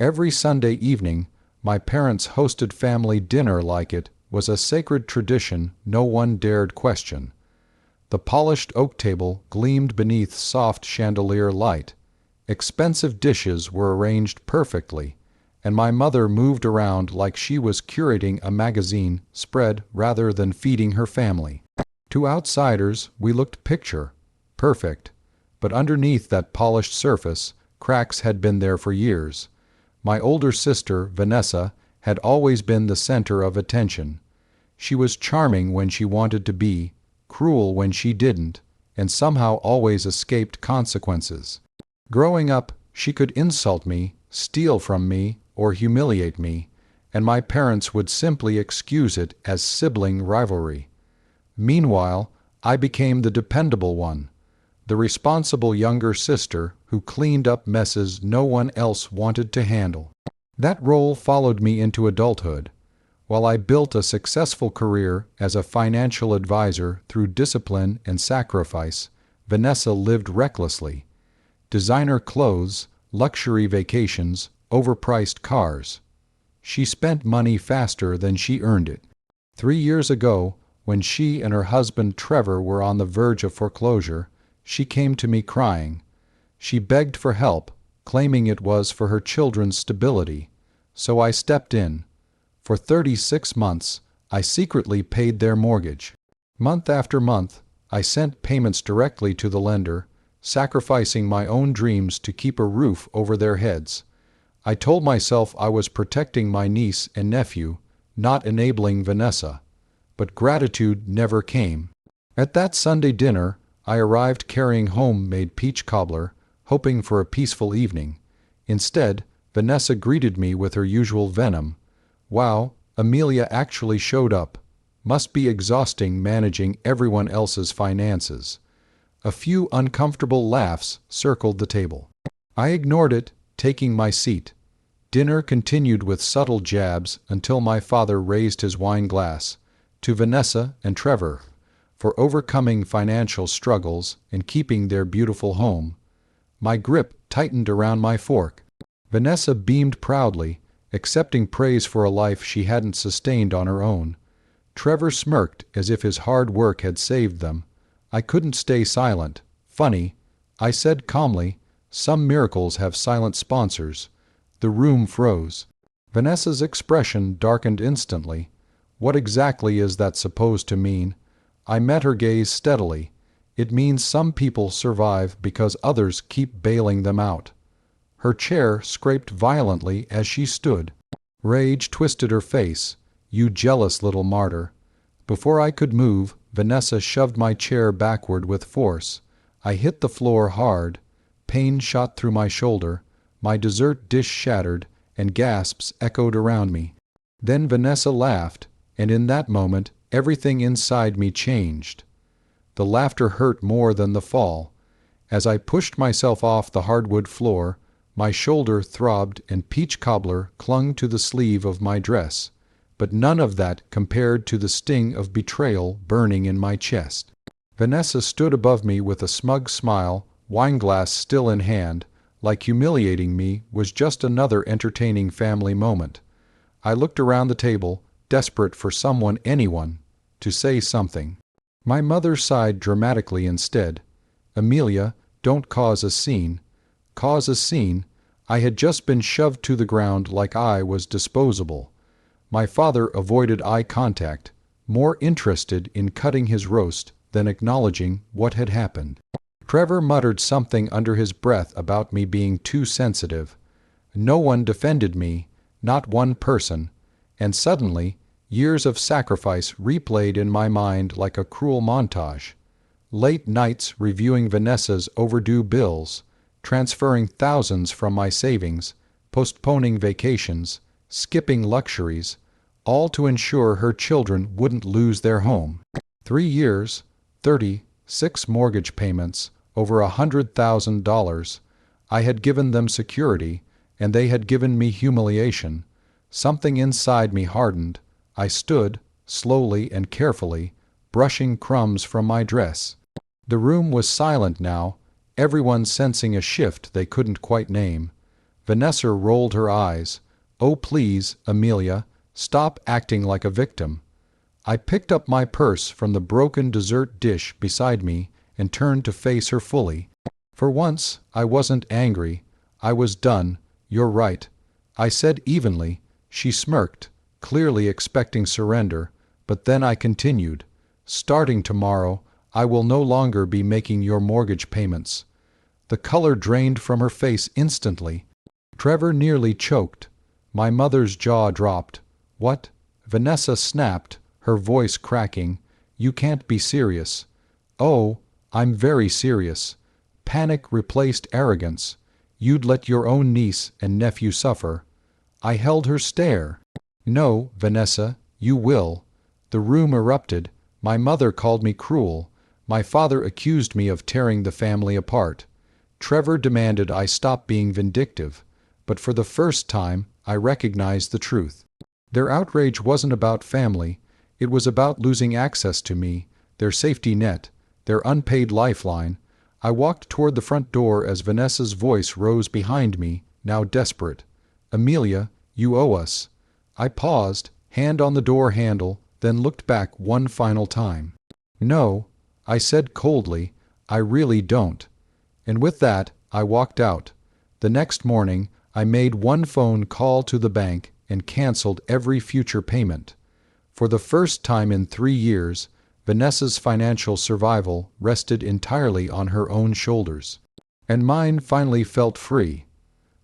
Every Sunday evening, my parents hosted family dinner like it was a sacred tradition no one dared question. The polished oak table gleamed beneath soft chandelier light. Expensive dishes were arranged perfectly, and my mother moved around like she was curating a magazine spread rather than feeding her family. To outsiders, we looked perfect, but underneath that polished surface, cracks had been there for years. My older sister, Vanessa, had always been the center of attention. She was charming when she wanted to be, cruel when she didn't, and somehow always escaped consequences. Growing up, she could insult me, steal from me, or humiliate me, and my parents would simply excuse it as sibling rivalry. Meanwhile, I became the dependable one, the responsible younger sister who cleaned up messes no one else wanted to handle. That role followed me into adulthood. While I built a successful career as a financial advisor through discipline and sacrifice, Vanessa lived recklessly. Designer clothes, luxury vacations, overpriced cars. She spent money faster than she earned it. 3 years ago, when she and her husband Trevor were on the verge of foreclosure, she came to me crying. She begged for help, claiming it was for her children's stability. So I stepped in. For 36 months, I secretly paid their mortgage. Month after month, I sent payments directly to the lender, sacrificing my own dreams to keep a roof over their heads. I told myself I was protecting my niece and nephew, not enabling Vanessa. But gratitude never came. At that Sunday dinner, I arrived carrying homemade peach cobbler, hoping for a peaceful evening. Instead, Vanessa greeted me with her usual venom. Wow, Amelia actually showed up. Must be exhausting managing everyone else's finances. A few uncomfortable laughs circled the table. I ignored it, taking my seat. Dinner continued with subtle jabs until my father raised his wine glass. To Vanessa and Trevor, for overcoming financial struggles and keeping their beautiful home. My grip tightened around my fork. Vanessa beamed proudly, accepting praise for a life she hadn't sustained on her own. Trevor smirked as if his hard work had saved them. I couldn't stay silent. Funny, I said calmly, some miracles have silent sponsors. The room froze. Vanessa's expression darkened instantly. What exactly is that supposed to mean? I met her gaze steadily. It means some people survive because others keep bailing them out. Her chair scraped violently as she stood. Rage twisted her face. You jealous little martyr. Before I could move, Vanessa shoved my chair backward with force. I hit the floor hard. Pain shot through my shoulder. My dessert dish shattered, and gasps echoed around me. Then Vanessa laughed, and in that moment, everything inside me changed. The laughter hurt more than the fall. As I pushed myself off the hardwood floor, my shoulder throbbed and peach cobbler clung to the sleeve of my dress. But none of that compared to the sting of betrayal burning in my chest. Vanessa stood above me with a smug smile, wineglass still in hand, like humiliating me was just another entertaining family moment. I looked around the table, desperate for anyone, to say something. My mother sighed dramatically instead. Amelia, don't cause a scene. Cause a scene? I had just been shoved to the ground like I was disposable. My father avoided eye contact, more interested in cutting his roast than acknowledging what had happened. Trevor muttered something under his breath about me being too sensitive. No one defended me, not one person, and suddenly, years of sacrifice replayed in my mind like a cruel montage. Late nights reviewing Vanessa's overdue bills, transferring thousands from my savings, postponing vacations, skipping luxuries, all to ensure her children wouldn't lose their home. 3 years, 36 mortgage payments, over $100,000. I had given them security, and they had given me humiliation. Something inside me hardened. I stood, slowly and carefully, brushing crumbs from my dress. The room was silent now, everyone sensing a shift they couldn't quite name. Vanessa rolled her eyes. "Oh, please, Amelia, stop acting like a victim." I picked up my purse from the broken dessert dish beside me and turned to face her fully. For once, I wasn't angry. I was done. "You're right," I said evenly. She smirked, clearly expecting surrender, but then I continued. "Starting tomorrow, I will no longer be making your mortgage payments." The color drained from her face instantly. Trevor nearly choked. My mother's jaw dropped. "What?" Vanessa snapped, her voice cracking. "You can't be serious." "Oh, I'm very serious." Panic replaced arrogance. "You'd let your own niece and nephew suffer." I held her stare. "No, Vanessa, you will." The room erupted. My mother called me cruel. My father accused me of tearing the family apart. Trevor demanded I stop being vindictive. But for the first time, I recognized the truth. Their outrage wasn't about family. It was about losing access to me, their safety net, their unpaid lifeline. I walked toward the front door as Vanessa's voice rose behind me, now desperate. "Amelia, you owe us." I paused, hand on the door handle, then looked back one final time. "No," I said coldly, "I really don't." And with that, I walked out. The next morning, I made one phone call to the bank and canceled every future payment. For the first time in 3 years, Vanessa's financial survival rested entirely on her own shoulders. And mine finally felt free.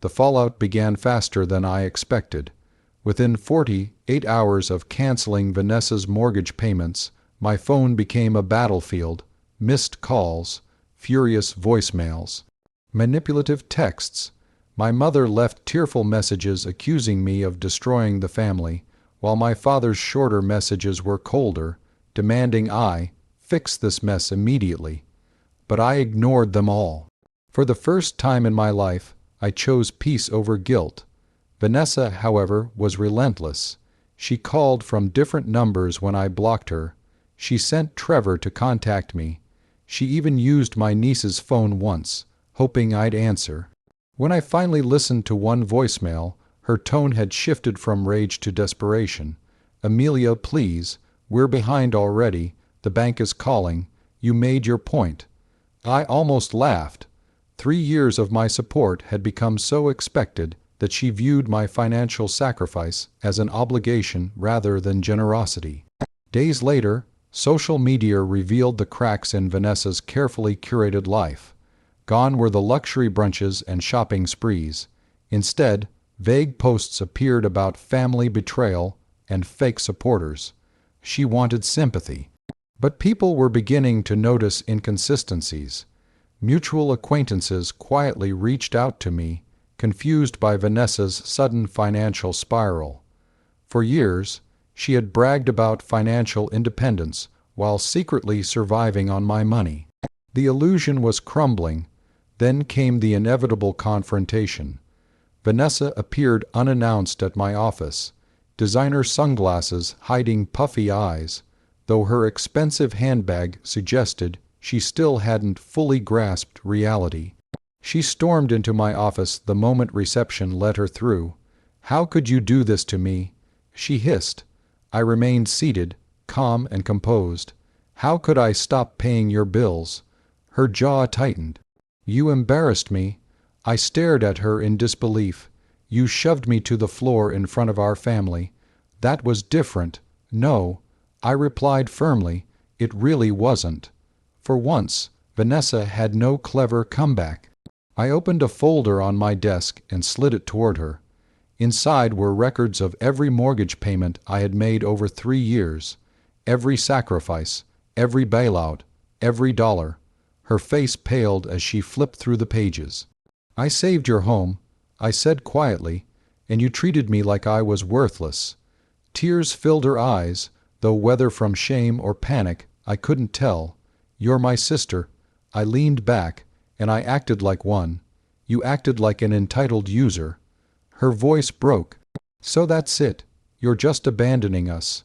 The fallout began faster than I expected. Within 48 hours of canceling Vanessa's mortgage payments, my phone became a battlefield. Missed calls, furious voicemails, manipulative texts. My mother left tearful messages accusing me of destroying the family, while my father's shorter messages were colder, demanding I fix this mess immediately. But I ignored them all. For the first time in my life, I chose peace over guilt. Vanessa, however, was relentless. She called from different numbers when I blocked her. She sent Trevor to contact me. She even used my niece's phone once, hoping I'd answer. When I finally listened to one voicemail, her tone had shifted from rage to desperation. "Amelia, please, we're behind already. The bank is calling. You made your point." I almost laughed. 3 years of my support had become so expected that she viewed my financial sacrifice as an obligation rather than generosity. Days later, social media revealed the cracks in Vanessa's carefully curated life. Gone were the luxury brunches and shopping sprees. Instead, vague posts appeared about family betrayal and fake supporters. She wanted sympathy. But people were beginning to notice inconsistencies. Mutual acquaintances quietly reached out to me, confused by Vanessa's sudden financial spiral. For years, she had bragged about financial independence while secretly surviving on my money. The illusion was crumbling. Then came the inevitable confrontation. Vanessa appeared unannounced at my office, designer sunglasses hiding puffy eyes, though her expensive handbag suggested she still hadn't fully grasped reality. She stormed into my office the moment reception let her through. "How could you do this to me?" she hissed. I remained seated, calm and composed. "How could I stop paying your bills?" Her jaw tightened. "You embarrassed me." I stared at her in disbelief. "You shoved me to the floor in front of our family." "That was different." "No," I replied firmly, "it really wasn't." For once, Vanessa had no clever comeback. I opened a folder on my desk and slid it toward her. Inside were records of every mortgage payment I had made over 3 years, every sacrifice, every bailout, every dollar. Her face paled as she flipped through the pages. "I saved your home," I said quietly, "and you treated me like I was worthless." Tears filled her eyes, though whether from shame or panic, I couldn't tell. "You're my sister." I leaned back, and I acted like one. "You acted like an entitled user." Her voice broke. "So that's it. You're just abandoning us."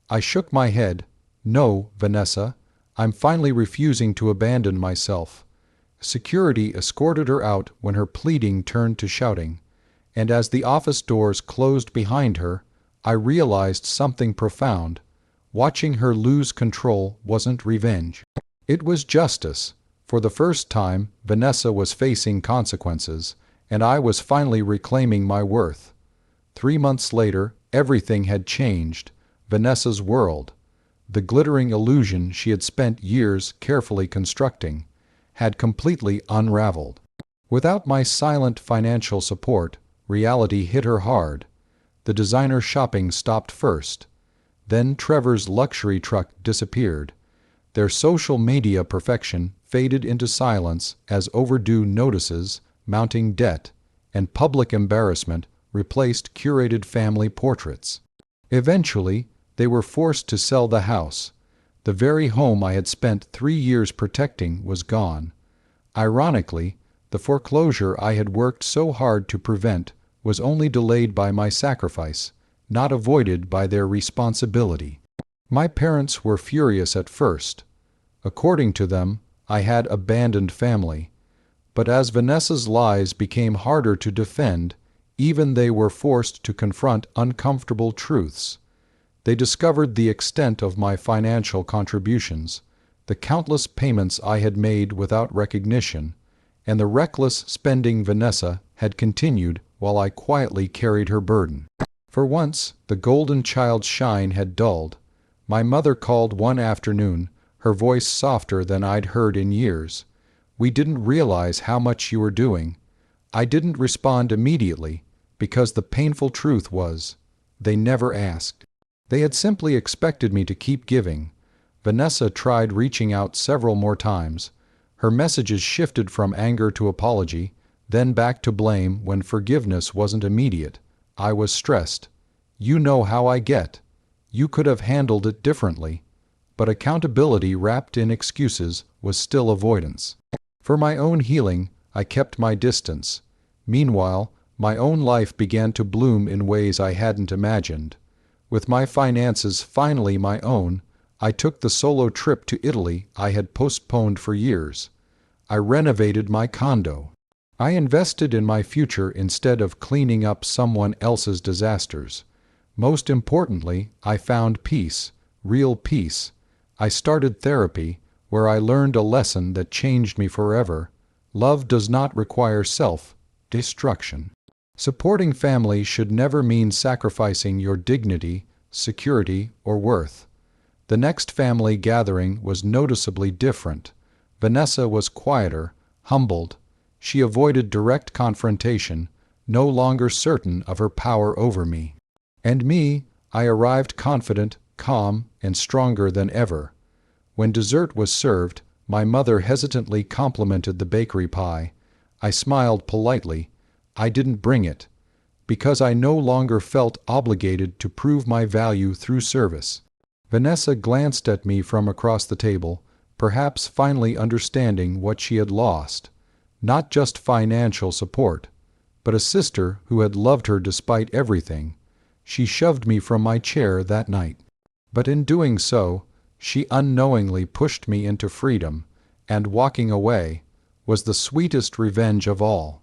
I shook my head. "No, Vanessa. I'm finally refusing to abandon myself." Security escorted her out when her pleading turned to shouting. And as the office doors closed behind her, I realized something profound. Watching her lose control wasn't revenge. It was justice. For the first time, Vanessa was facing consequences, and I was finally reclaiming my worth. 3 months later, everything had changed. Vanessa's world, the glittering illusion she had spent years carefully constructing, had completely unraveled. Without my silent financial support, reality hit her hard. The designer shopping stopped first. Then Trevor's luxury truck disappeared. Their social media perfection faded into silence as overdue notices, mounting debt, and public embarrassment replaced curated family portraits. Eventually, they were forced to sell the house. The very home I had spent 3 years protecting was gone. Ironically, the foreclosure I had worked so hard to prevent was only delayed by my sacrifice, not avoided by their responsibility. My parents were furious at first. According to them, I had abandoned family. But as Vanessa's lies became harder to defend, even they were forced to confront uncomfortable truths. They discovered the extent of my financial contributions, the countless payments I had made without recognition, and the reckless spending Vanessa had continued while I quietly carried her burden. For once, the golden child's shine had dulled. My mother called one afternoon, her voice softer than I'd heard in years. "We didn't realize how much you were doing." I didn't respond immediately, because the painful truth was, they never asked. They had simply expected me to keep giving. Vanessa tried reaching out several more times. Her messages shifted from anger to apology, then back to blame when forgiveness wasn't immediate. I was stressed. "You know how I get. You could have handled it differently." But accountability wrapped in excuses was still avoidance. For my own healing, I kept my distance. Meanwhile, my own life began to bloom in ways I hadn't imagined. With my finances finally my own, I took the solo trip to Italy I had postponed for years. I renovated my condo. I invested in my future instead of cleaning up someone else's disasters. Most importantly, I found peace, real peace. I started therapy, where I learned a lesson that changed me forever. Love does not require self-destruction. Supporting family should never mean sacrificing your dignity, security, or worth. The next family gathering was noticeably different. Vanessa was quieter, humbled. She avoided direct confrontation, no longer certain of her power over me. And me, I arrived confident, calm, and stronger than ever. When dessert was served, my mother hesitantly complimented the bakery pie. I smiled politely. I didn't bring it, because I no longer felt obligated to prove my value through service. Vanessa glanced at me from across the table, perhaps finally understanding what she had lost. Not just financial support, but a sister who had loved her despite everything. She shoved me from my chair that night. But in doing so, she unknowingly pushed me into freedom, and walking away was the sweetest revenge of all.